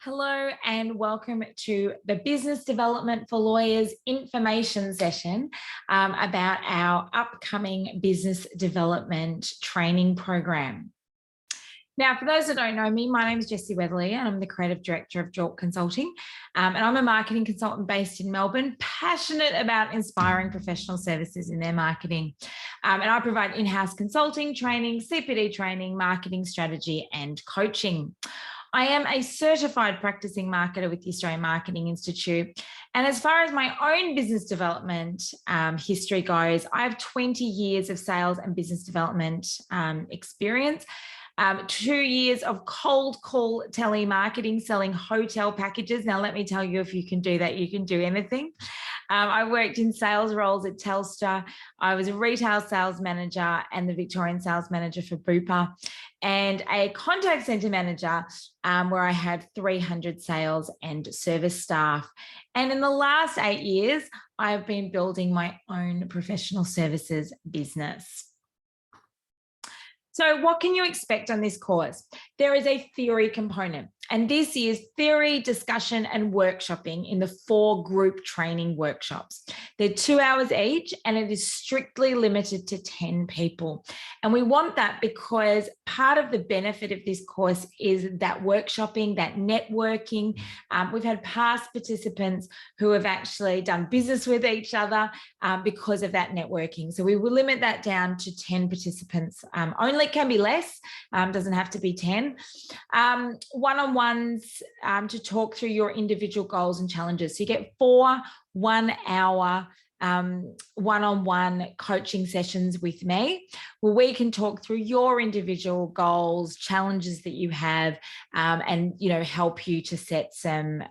Hello and welcome to the Business Development for Lawyers information session about our upcoming business development training program. Now, for those that don't know me, my name is Jessie Weatherly and I'm the Creative Director of Jork Consulting. And I'm a marketing consultant based in Melbourne, passionate about inspiring professional services in their marketing. And I provide in-house consulting, training, CPD training, marketing strategy, and coaching. I am a certified practicing marketer with the Australian Marketing Institute. And as far as my own business development history goes, I have 20 years of sales and business development experience. 2 years of cold call telemarketing, selling hotel packages. Now, let me tell you, if you can do that, you can do anything. I worked in sales roles at Telstra. I was a retail sales manager and the Victorian sales manager for Bupa, and a contact center manager where I had 300 sales and service staff. And in the last 8 years, I've been building my own professional services business. So what can you expect on this course? There is a theory component, and this is theory, discussion, and workshopping in the 4 group training workshops. They're 2 hours each, and it is strictly limited to 10 people. And we want that because part of the benefit of this course is that workshopping, that networking. We've had past participants who have actually done business with each other because of that networking. So we will limit that down to 10 participants only. It can be less, doesn't have to be 10. One-on-ones to talk through your individual goals and challenges. So you get 4 1-hour one-on-one coaching sessions with me, where we can talk through your individual goals, challenges that you have, and help you to set some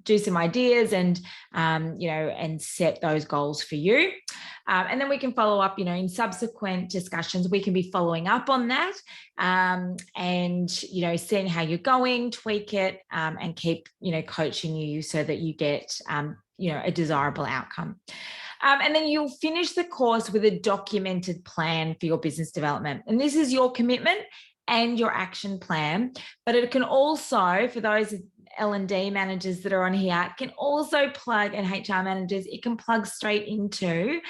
do some ideas and and set those goals for you. And then we can follow up, in subsequent discussions. We can be following up on that and seeing how you're going, tweak it, and keep coaching you so that you get a desirable outcome. And then you'll finish the course with a documented plan for your business development. And this is your commitment and your action plan, but it can also, for those L&D managers that are on here, can also plug, and HR managers, it can plug straight into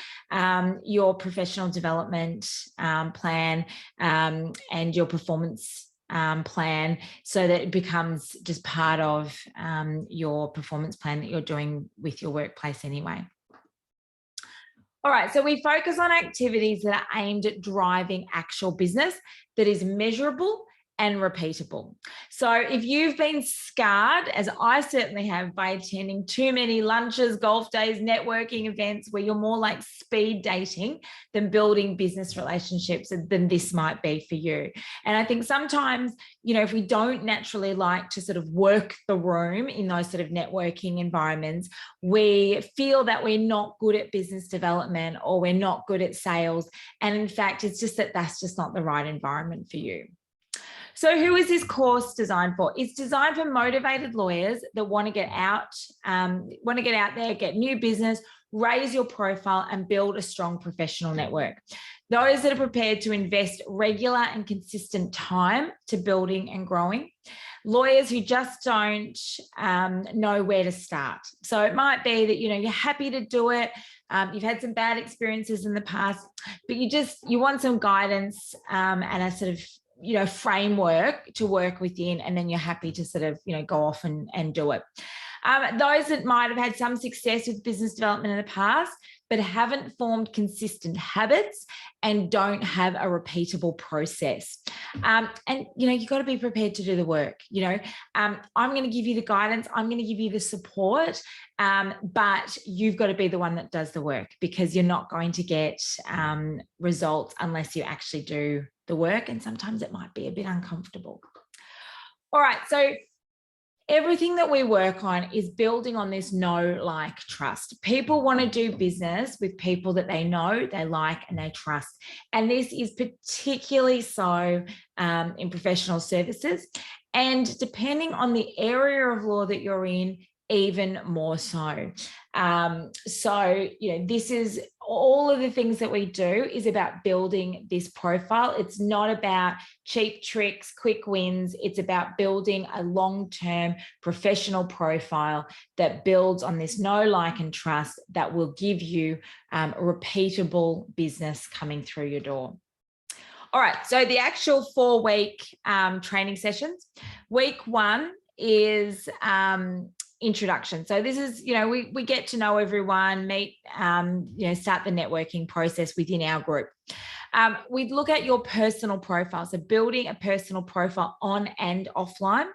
your professional development plan and your performance plan, so that it becomes just part of your performance plan that you're doing with your workplace anyway. All right, so we focus on activities that are aimed at driving actual business that is measurable and repeatable. So if you've been scarred, as I certainly have, by attending too many lunches, golf days, networking events where you're more like speed dating than building business relationships, then this might be for you. And I think sometimes, if we don't naturally like to sort of work the room in those sort of networking environments, we feel that we're not good at business development or we're not good at sales. And in fact, it's just that that's just not the right environment for you. So who is this course designed for? It's designed for motivated lawyers that want to get out there, get new business, raise your profile, and build a strong professional network. Those that are prepared to invest regular and consistent time to building and growing. Lawyers who just don't know where to start. So it might be that, you're happy to do it. You've had some bad experiences in the past, but you want some guidance and a sort of framework to work within, and then you're happy to sort of, go off and do it. Those that might have had some success with business development in the past, but haven't formed consistent habits and don't have a repeatable process. And, you've got to be prepared to do the work. I'm going to give you the guidance. I'm going to give you the support, but you've got to be the one that does the work, because you're not going to get results unless you actually do the work. And sometimes it might be a bit uncomfortable. All right. So everything that we work on is building on this know, like, trust. People want to do business with people that they know, they like, and they trust. And this is particularly so in professional services. And depending on the area of law that you're in, even more so. So, this is all of the things that we do is about building this profile. It's not about cheap tricks, quick wins. It's about building a long-term professional profile that builds on this know, like, and trust that will give you repeatable business coming through your door. All right, so the actual 4-week training sessions. Week 1 is introduction. So this is, we get to know everyone, meet, start the networking process within our group. We look at your personal profile, so building a personal profile on and offline.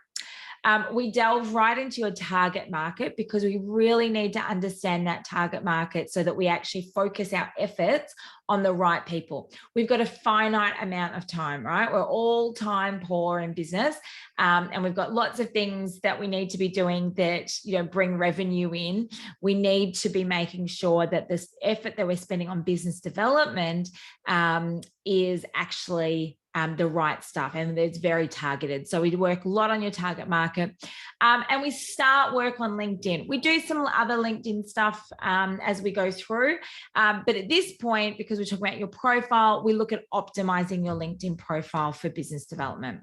We delve right into your target market because we really need to understand that target market so that we actually focus our efforts on the right people. We've got a finite amount of time, right? We're all time poor in business, and we've got lots of things that we need to be doing that, bring revenue in. We need to be making sure that this effort that we're spending on business development is actually the right stuff, and it's very targeted. So we work a lot on your target market, and we start work on LinkedIn. We do some other LinkedIn stuff as we go through, but at this point, because we're talking about your profile, we look at optimizing your LinkedIn profile for business development.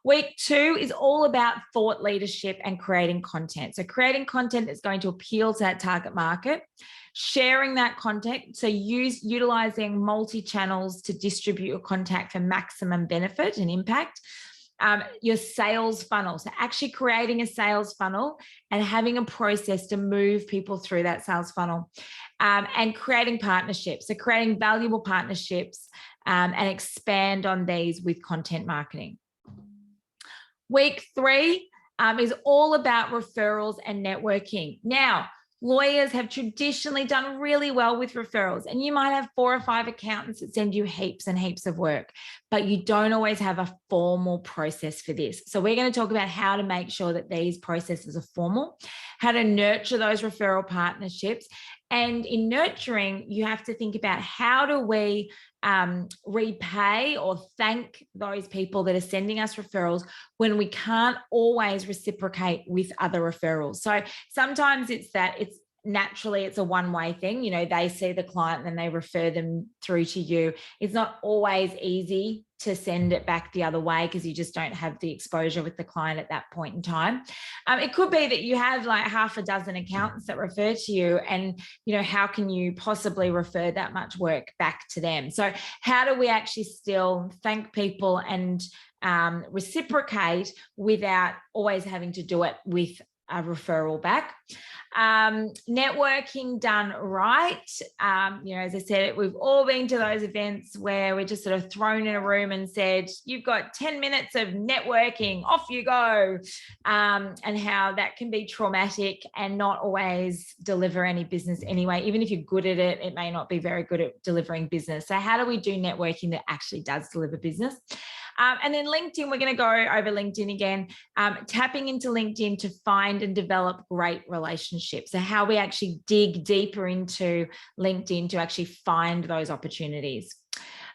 Week 2 is all about thought leadership and creating content. So creating content that's going to appeal to that target market, sharing that content. So utilizing multi-channels to distribute your content for maximum benefit and impact. Your sales funnel. So actually creating a sales funnel and having a process to move people through that sales funnel, and creating partnerships. So creating valuable partnerships and expand on these with content marketing. Week 3 is all about referrals and networking. Now, lawyers have traditionally done really well with referrals, and you might have 4 or 5 accountants that send you heaps and heaps of work, but you don't always have a formal process for this. So we're going to talk about how to make sure that these processes are formal, how to nurture those referral partnerships. And in nurturing, you have to think about how do we repay or thank those people that are sending us referrals when we can't always reciprocate with other referrals. So sometimes it's naturally it's a one-way thing. They see the client and then they refer them through to you. It's not always easy to send it back the other way because you just don't have the exposure with the client at that point in time. It could be that you have like half a dozen accountants that refer to you, and how can you possibly refer that much work back to them? So how do we actually still thank people and reciprocate without always having to do it with a referral back? Networking done right. As I said, we've all been to those events where we're just sort of thrown in a room and said, you've got 10 minutes of networking, off you go. And how that can be traumatic and not always deliver any business anyway. Even if you're good at it, it may not be very good at delivering business. So how do we do networking that actually does deliver business? And then LinkedIn, we're going to go over LinkedIn again, tapping into LinkedIn to find and develop great relationships. So how we actually dig deeper into LinkedIn to actually find those opportunities.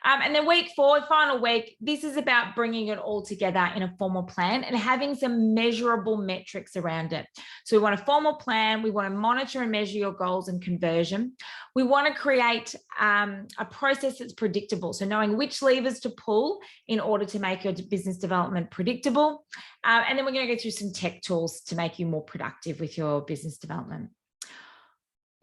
And then week 4, final week, this is about bringing it all together in a formal plan and having some measurable metrics around it. So we want a formal plan. We want to monitor and measure your goals and conversion. We want to create a process that's predictable. So knowing which levers to pull in order to make your business development predictable. And then we're going to go through some tech tools to make you more productive with your business development.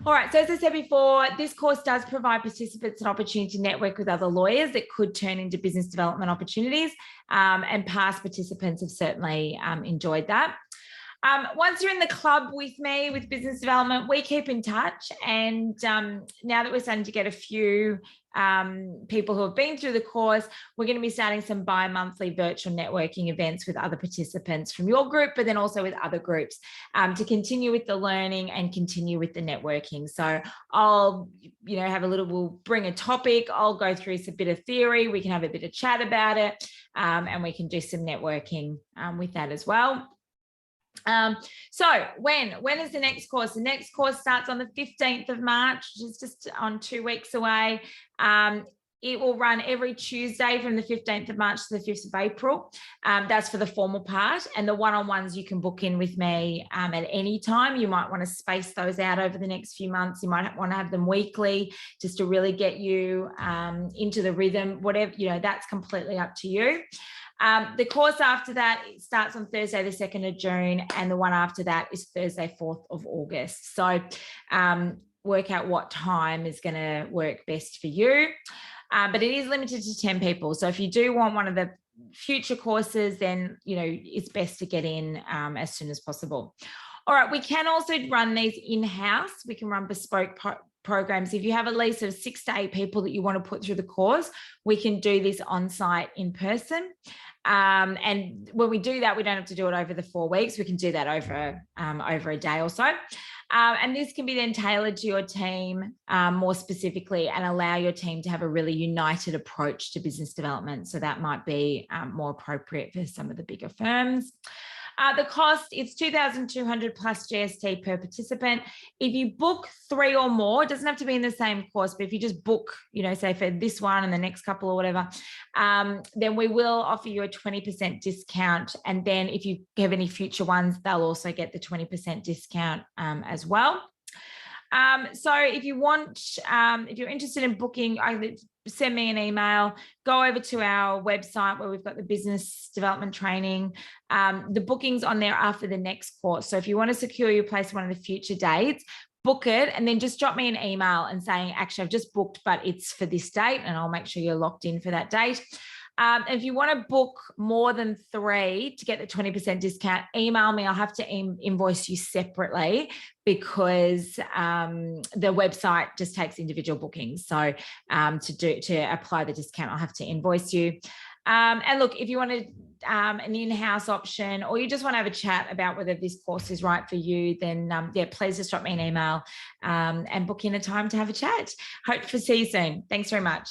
All right, so as I said before, this course does provide participants an opportunity to network with other lawyers that could turn into business development opportunities, and past participants have certainly enjoyed that. Once you're in the club with me with business development, we keep in touch. And now that we're starting to get a few people who have been through the course, we're going to be starting some bi-monthly virtual networking events with other participants from your group, but then also with other groups to continue with the learning and continue with the networking. So I'll, we'll bring a topic. I'll go through some bit of theory. We can have a bit of chat about it, and we can do some networking with that as well. So when is the next course? The next course starts on the 15th of March, which is just on 2 weeks away. It will run every Tuesday from the 15th of March to the 5th of April. That's for the formal part. And the one-on-ones you can book in with me at any time. You might want to space those out over the next few months. You might want to have them weekly just to really get you into the rhythm, whatever, that's completely up to you. The course after that starts on Thursday, the 2nd of June, and the one after that is Thursday, 4th of August. So work out what time is going to work best for you. But it is limited to 10 people. So if you do want one of the future courses, then, it's best to get in as soon as possible. All right, we can also run these in-house. We can run bespoke programs. If you have at least 6 to 8 people that you want to put through the course, we can do this on-site in person. And when we do that, we don't have to do it over the 4 weeks. We can do that over a day or so. And this can be then tailored to your team more specifically and allow your team to have a really united approach to business development. So that might be more appropriate for some of the bigger firms. The cost is $2,200 plus GST per participant. If you book 3 or more, it doesn't have to be in the same course, but if you just book, say for this one and the next couple or whatever, then we will offer you a 20% discount. And then if you have any future ones, they'll also get the 20% discount as well. So if you want, if you're interested in booking, send me an email, go over to our website where we've got the business development training. The bookings on there are for the next course. So if you want to secure your place one of the future dates, book it and then just drop me an email and saying, actually, I've just booked, but it's for this date, and I'll make sure you're locked in for that date. If you want to book more than 3 to get the 20% discount, email me. I'll have to invoice you separately because the website just takes individual bookings. So to apply the discount, I'll have to invoice you. And look, if you want an in-house option, or you just want to have a chat about whether this course is right for you, then please just drop me an email and book in a time to have a chat. Hope to see you soon. Thanks very much.